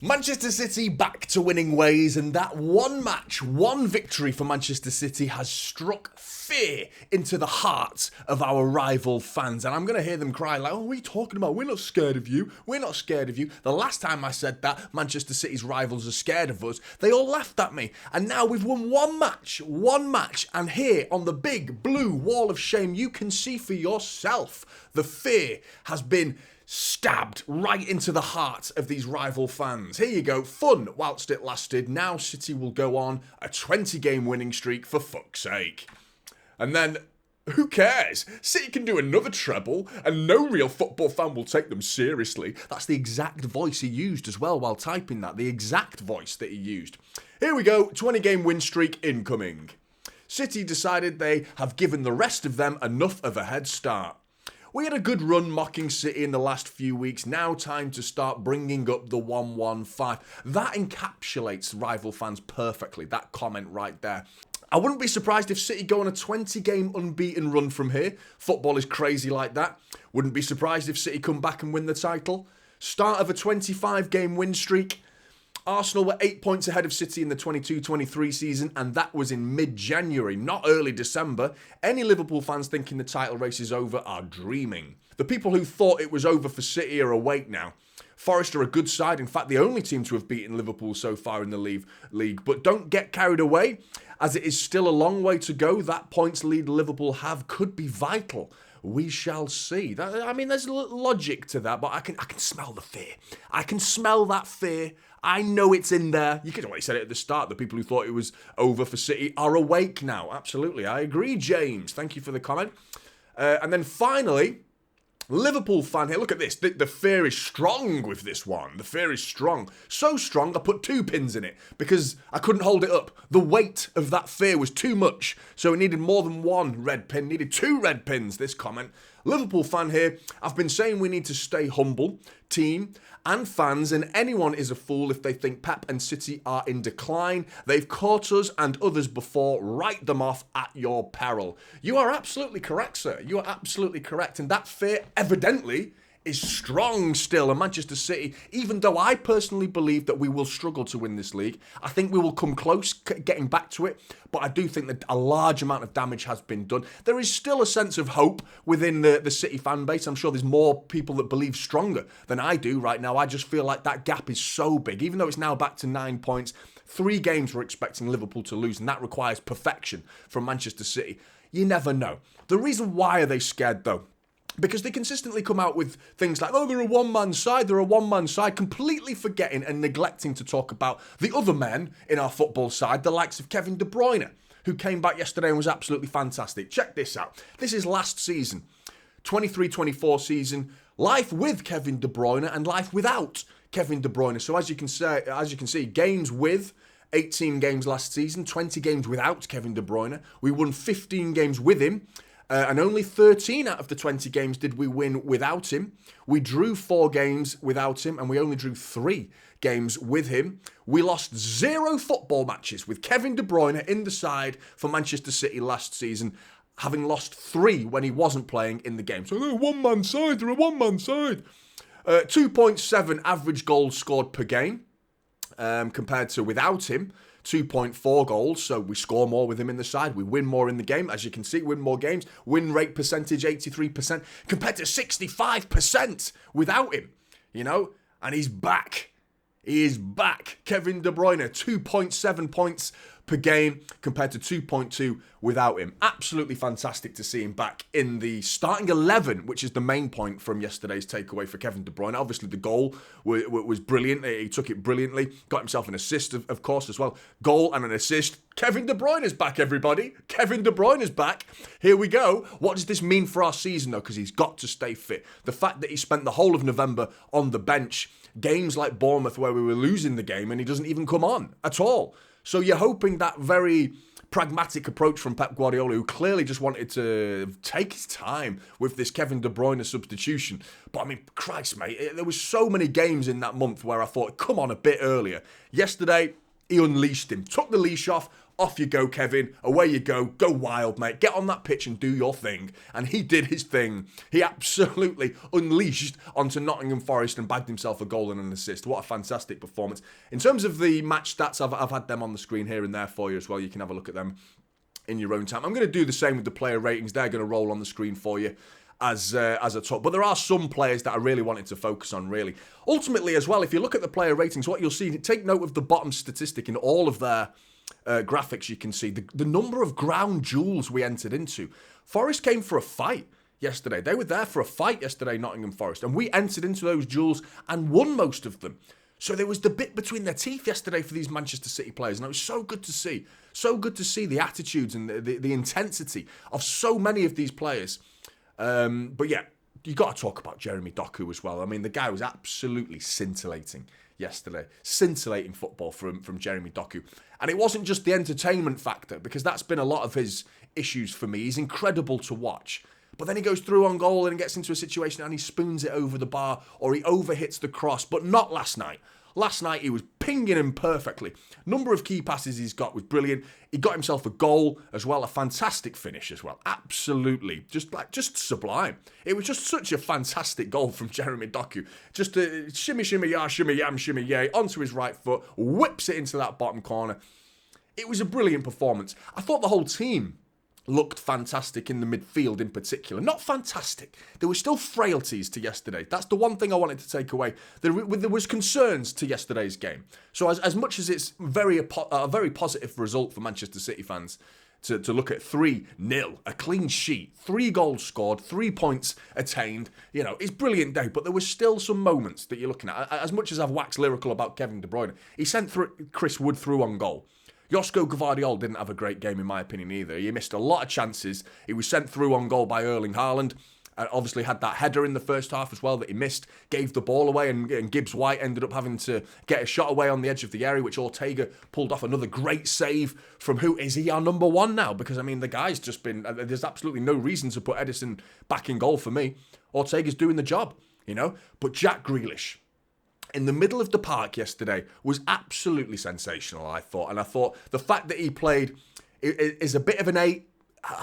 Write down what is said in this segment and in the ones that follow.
Manchester City back to winning ways, and that one match, one victory for Manchester City has struck fear into the hearts of our rival fans. And I'm going to hear them cry like, oh, what are you talking about? We're not scared of you. We're not scared of you. The last time I said that, Manchester City's rivals are scared of us, they all laughed at me. And now we've won one match. And here on the big blue wall of shame, you can see for yourself the fear has been stabbed right into the heart of these rival fans. Here you go, fun whilst it lasted. Now City will go on a 20-game winning streak for fuck's sake. And then, who cares? City can do another treble and no real football fan will take them seriously. That's the exact voice he used as well while typing that. The exact voice that he used. Here we go, 20-game win streak incoming. City decided they have given the rest of them enough of a head start. We had a good run mocking City in the last few weeks. Now time to start bringing up the 1-1-5. That encapsulates rival fans perfectly, that comment right there. I wouldn't be surprised if City go on a 20-game unbeaten run from here. Football is crazy like that. Wouldn't be surprised if City come back and win the title. Start of a 25-game win streak. Arsenal were 8 points ahead of City in the 22-23 season, and that was in mid-January, not early December. Any Liverpool fans thinking the title race is over are dreaming. The people who thought it was over for City are awake now. Forest are a good side, in fact the only team to have beaten Liverpool so far in the league. But don't get carried away, as it is still a long way to go. That points lead Liverpool have could be vital. We shall see. There's logic to that, but I can smell the fear. I can smell that fear. I know it's in there. You could have already said it at the start. The people who thought it was over for City are awake now. Absolutely. I agree, James. Thank you for the comment. And then finally, Liverpool fan here. Look at this. The fear is strong with this one. The fear is strong. So strong, I put 2 pins in it because I couldn't hold it up. The weight of that fear was too much. So it needed more than 1 red pin. Needed 2 red pins, this comment. Liverpool fan here. I've been saying we need to stay humble, team and fans, and anyone is a fool if they think Pep and City are in decline. They've caught us and others before. Write them off at your peril. You are absolutely correct, sir. You are absolutely correct. And that fear evidently is strong still. And Manchester City, even though I personally believe that we will struggle to win this league, I think we will come close getting back to it. But I do think that a large amount of damage has been done. There is still a sense of hope within the City fan base. I'm sure there's more people that believe stronger than I do right now. I just feel like that gap is so big. Even though it's now back to 9 points, 3 games we're expecting Liverpool to lose, and that requires perfection from Manchester City. You never know. The reason why are they scared though? Because they consistently come out with things like, oh, they're a one-man side, completely forgetting and neglecting to talk about the other men in our football side, the likes of Kevin De Bruyne, who came back yesterday and was absolutely fantastic. Check this out. This is last season, 23-24 season, life with Kevin De Bruyne and life without Kevin De Bruyne. So as you can see, games with 18 games last season, 20 games without Kevin De Bruyne. We won 15 games with him. And only 13 out of the 20 games did we win without him. We drew 4 games without him, and we only drew 3 games with him. We lost 0 football matches with Kevin De Bruyne in the side for Manchester City last season, having lost 3 when he wasn't playing in the game. So they're a one-man side, 2.7 average goals scored per game, compared to without him. 2.4 goals, so we score more with him in the side. We win more in the game, as you can see, win more games. Win rate percentage, 83%, compared to 65% without him, and he's back. He is back. Kevin De Bruyne, 2.7 points per game compared to 2.2 without him. Absolutely fantastic to see him back in the starting 11, which is the main point from yesterday's takeaway for Kevin De Bruyne. Obviously, the goal was brilliant. He took it brilliantly. Got himself an assist, of course, as well. Goal and an assist. Kevin De Bruyne is back, everybody. Kevin De Bruyne is back. Here we go. What does this mean for our season, though? Because he's got to stay fit. The fact that he spent the whole of November on the bench, games like Bournemouth where we were losing the game and he doesn't even come on at all. So you're hoping that very pragmatic approach from Pep Guardiola, who clearly just wanted to take his time with this Kevin De Bruyne substitution. But I mean, Christ, mate, there was so many games in that month where I thought, come on a bit earlier. Yesterday, he unleashed him, took the leash off off you go, Kevin, away you go wild, mate, get on that pitch and do your thing. And he did his thing. He absolutely unleashed onto Nottingham Forest and bagged himself a goal and an assist. What a fantastic performance. In terms of the match stats, I've had them on the screen here and there for you as well. You can have a look at them in your own time. I'm going to do the same with the player ratings. They're going to roll on the screen for you as a top. But there are some players that I really wanted to focus on, really. Ultimately, as well, if you look at the player ratings, what you'll see, take note of the bottom statistic in all of their graphics. You can see the number of ground duels we entered into. Forest came for a fight yesterday. They were there for a fight yesterday, Nottingham Forest. And we entered into those duels and won most of them. So there was the bit between their teeth yesterday for these Manchester City players. And it was so good to see. So good to see the attitudes and the intensity of so many of these players. But yeah, you got to talk about Jeremy Doku as well. I mean, the guy was absolutely scintillating yesterday. Scintillating football from Jeremy Doku. And it wasn't just the entertainment factor, because that's been a lot of his issues for me. He's incredible to watch. But then he goes through on goal and gets into a situation and he spoons it over the bar, or he overhits the cross, but not last night. Last night he was pinging him perfectly. Number of key passes he's got was brilliant. He got himself a goal as well, a fantastic finish as well. Absolutely, just sublime. It was just such a fantastic goal from Jeremy Doku. Just a shimmy, shimmy, yam, shimmy, yay, onto his right foot, whips it into that bottom corner. It was a brilliant performance. I thought the whole team looked fantastic in the midfield in particular. Not fantastic. There were still frailties to yesterday. That's the one thing I wanted to take away. There was concerns to yesterday's game. So as much as it's a very positive result for Manchester City fans to look at 3-0, a clean sheet, 3 goals scored, 3 points attained, you know, it's a brilliant day. But there was still some moments that you're looking at. As much as I've waxed lyrical about Kevin De Bruyne, he sent Chris Wood through on goal. Josko Gvardiol didn't have a great game in my opinion either. He missed a lot of chances. He was sent through on goal by Erling Haaland. Obviously had that header in the first half as well that he missed, gave the ball away, and Gibbs White ended up having to get a shot away on the edge of the area, which Ortega pulled off. Another great save from who? Is he our number one now? Because, I mean, the guy's just been... There's absolutely no reason to put Edison back in goal for me. Ortega's doing the job, you know? But Jack Grealish, in the middle of the park yesterday, was absolutely sensational, I thought. And I thought the fact that he played is a bit of an 8,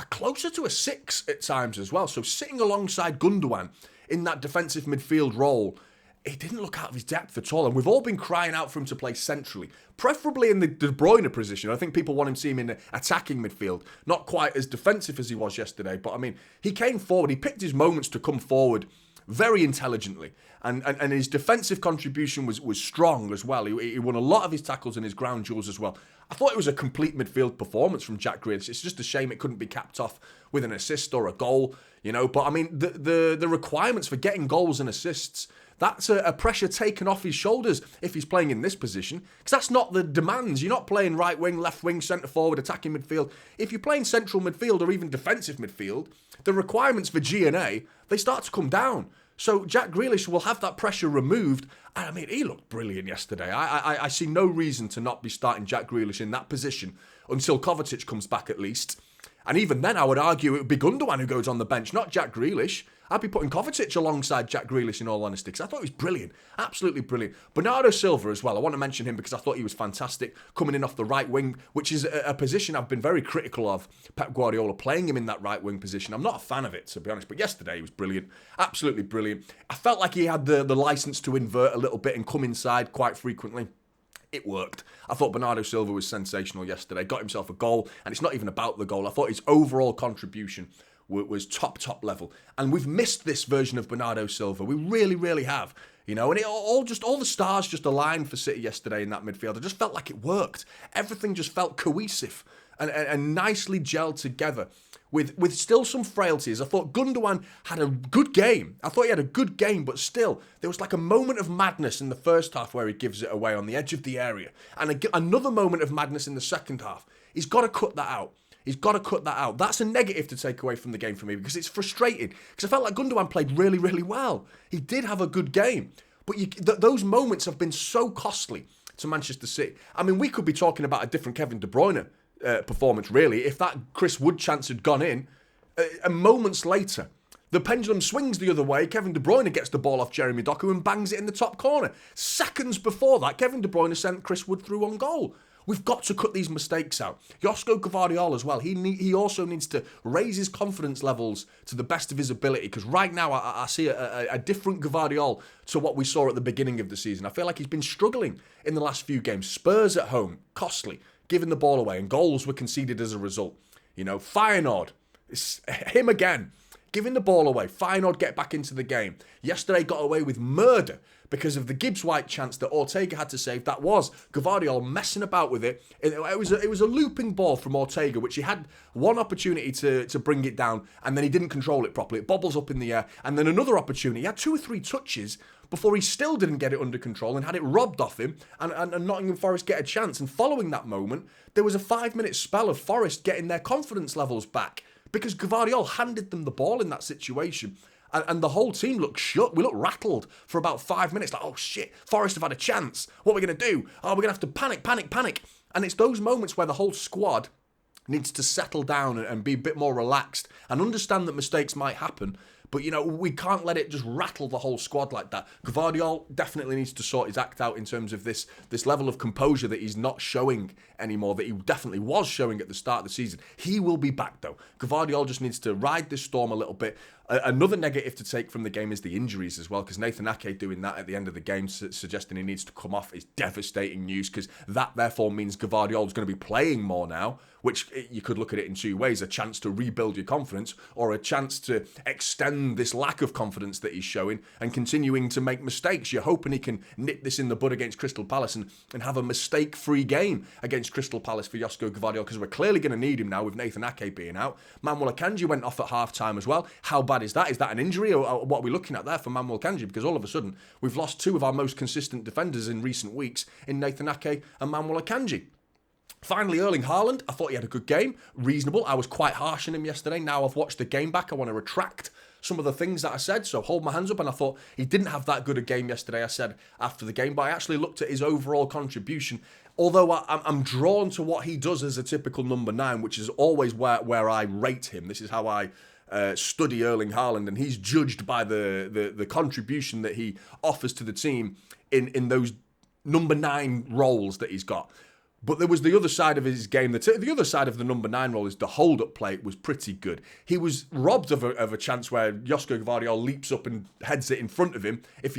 closer to a 6 at times as well. So sitting alongside Gundogan in that defensive midfield role, he didn't look out of his depth at all. And we've all been crying out for him to play centrally, preferably in the De Bruyne position. I think people want him to see him in the attacking midfield, not quite as defensive as he was yesterday. But, I mean, he came forward. He picked his moments to come forward very intelligently, and his defensive contribution was strong as well. He won a lot of his tackles and his ground duels as well. I thought it was a complete midfield performance from Jack Grealish. It's just a shame it couldn't be capped off with an assist or a goal, you know. But I mean, the requirements for getting goals and assists, that's a pressure taken off his shoulders if he's playing in this position, because that's not the demands. You're not playing right wing, left wing, centre forward, attacking midfield. If you're playing central midfield or even defensive midfield, the requirements for G&A, they start to come down. So Jack Grealish will have that pressure removed. And I mean, he looked brilliant yesterday. I see no reason to not be starting Jack Grealish in that position until Kovacic comes back at least. And even then, I would argue it would be Gundogan who goes on the bench, not Jack Grealish. I'd be putting Kovacic alongside Jack Grealish in all honesty, because I thought he was brilliant. Absolutely brilliant. Bernardo Silva as well. I want to mention him because I thought he was fantastic, coming in off the right wing, which is a position I've been very critical of Pep Guardiola, playing him in that right wing position. I'm not a fan of it, to be honest, but yesterday he was brilliant. Absolutely brilliant. I felt like he had the license to invert a little bit and come inside quite frequently. It worked. I thought Bernardo Silva was sensational yesterday. Got himself a goal, and it's not even about the goal. I thought his overall contribution was top level. And we've missed this version of Bernardo Silva. We really, really have. You know, and all the stars just aligned for City yesterday in that midfield. I just felt like it worked. Everything just felt cohesive and nicely gelled together. With still some frailties. I thought Gundogan had a good game. I thought he had a good game, but still, there was like a moment of madness in the first half where he gives it away on the edge of the area. And another moment of madness in the second half. He's got to cut that out. He's got to cut that out. That's a negative to take away from the game for me, because it's frustrating. Because I felt like Gundogan played really, really well. He did have a good game. But those moments have been so costly to Manchester City. I mean, we could be talking about a different Kevin De Bruyne performance, really, if that Chris Wood chance had gone in. And moments later, the pendulum swings the other way. Kevin De Bruyne gets the ball off Jeremy Doku and bangs it in the top corner. Seconds before that, Kevin De Bruyne sent Chris Wood through on goal. We've got to cut these mistakes out. Josko Gvardiol as well. He also needs to raise his confidence levels to the best of his ability, because right now I see a different Gvardiol to what we saw at the beginning of the season. I feel like he's been struggling in the last few games. Spurs at home, costly, giving the ball away, and goals were conceded as a result. Feyenoord, it's him again, giving the ball away. Feyenoord get back into the game. Yesterday got away with murder because of the Gibbs-White chance that Ortega had to save. That was Gvardiol messing about with it. It was a looping ball from Ortega, which he had one opportunity to bring it down, and then he didn't control it properly. It bobbles up in the air, and then another opportunity. He had 2 or 3 touches before he still didn't get it under control and had it robbed off him, and Nottingham Forest get a chance. And following that moment, there was a 5-minute spell of Forest getting their confidence levels back because Gvardiol handed them the ball in that situation. And the whole team looked shook. We looked rattled for about 5 minutes. Like, oh shit, Forest have had a chance. What are we going to do? Oh, we're going to have to panic. And it's those moments where the whole squad needs to settle down and be a bit more relaxed and understand that mistakes might happen. But, we can't let it just rattle the whole squad like that. Gvardiol definitely needs to sort his act out in terms of this level of composure that he's not showing anymore, that he definitely was showing at the start of the season. He will be back, though. Gvardiol just needs to ride this storm a little bit. Another negative to take from the game is the injuries as well, because Nathan Ake doing that at the end of the game, suggesting he needs to come off, is devastating news, because that therefore means Gvardiol is going to be playing more now, which you could look at it in 2 ways: a chance to rebuild your confidence, or a chance to extend this lack of confidence that he's showing and continuing to make mistakes. You're hoping he can nip this in the bud against Crystal Palace and have a mistake-free game against Crystal Palace for Josko Gvardiol, because we're clearly going to need him now with Nathan Ake being out. Manuel Akanji went off at half-time as well. How bad is that? Is that an injury, or what are we looking at there for Manuel Akanji? Because all of a sudden, we've lost 2 of our most consistent defenders in recent weeks in Nathan Ake and Manuel Akanji. Finally, Erling Haaland, I thought he had a good game, reasonable. I was quite harsh on him yesterday. Now I've watched the game back, I want to retract some of the things that I said, so hold my hands up. And I thought he didn't have that good a game yesterday, I said after the game, but I actually looked at his overall contribution. Although I'm drawn to what he does as a typical number 9, which is always where I rate him. This is how I study Erling Haaland, and he's judged by the contribution that he offers to the team in those number 9 roles that he's got. But there was the other side of his game. The other side of the number 9 role is the hold-up play was pretty good. He was robbed of a chance where Josko Gvardiol leaps up and heads it in front of him. If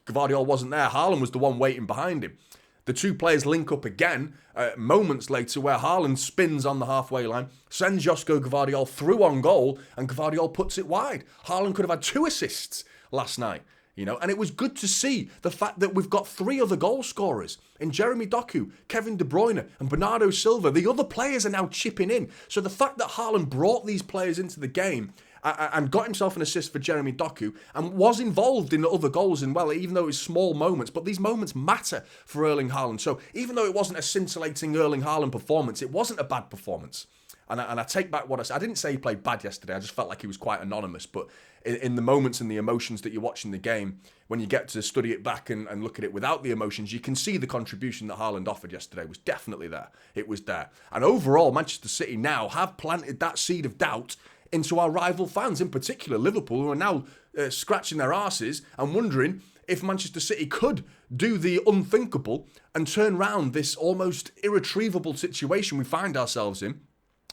Gvardiol wasn't there, Haaland was the one waiting behind him. The 2 players link up again moments later, where Haaland spins on the halfway line, sends Josko Gvardiol through on goal, and Gvardiol puts it wide. Haaland could have had 2 assists last night. And it was good to see the fact that we've got 3 other goal scorers in Jeremy Doku, Kevin De Bruyne and Bernardo Silva. The other players are now chipping in. So the fact that Haaland brought these players into the game and got himself an assist for Jeremy Doku and was involved in the other goals, and well, even though it was small moments, but these moments matter for Erling Haaland. So even though it wasn't a scintillating Erling Haaland performance, it wasn't a bad performance. And I take back what I said. I didn't say he played bad yesterday. I just felt like he was quite anonymous. But in the moments and the emotions that you're watching the game, when you get to study it back and look at it without the emotions, you can see the contribution that Haaland offered yesterday was definitely there. It was there. And overall, Manchester City now have planted that seed of doubt into our rival fans, in particular Liverpool, who are now scratching their arses and wondering if Manchester City could do the unthinkable and turn round this almost irretrievable situation we find ourselves in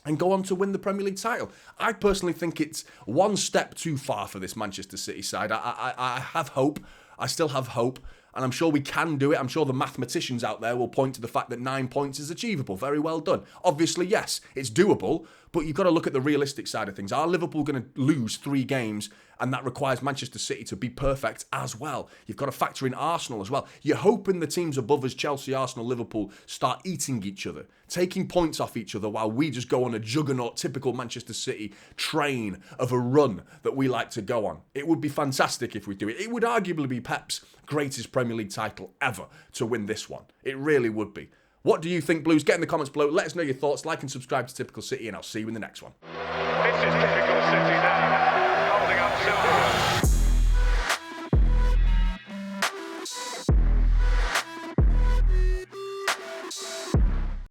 and go on to win the Premier League title. I personally think it's one step too far for this Manchester City side. I have hope. I still have hope. And I'm sure we can do it. I'm sure the mathematicians out there will point to the fact that 9 points is achievable. Very well done. Obviously, yes, it's doable, but you've got to look at the realistic side of things. Are Liverpool going to lose 3 games, and that requires Manchester City to be perfect as well? You've got to factor in Arsenal as well. You're hoping the teams above us, Chelsea, Arsenal, Liverpool, start eating each other, taking points off each other while we just go on a juggernaut, typical Manchester City train of a run that we like to go on. It would be fantastic if we do it. It would arguably be Pep's greatest Premier League title ever to win this one. It really would be. What do you think, Blues? Get in the comments below. Let us know your thoughts. Like and subscribe to Typical City, and I'll see you in the next one. This is Typical City now.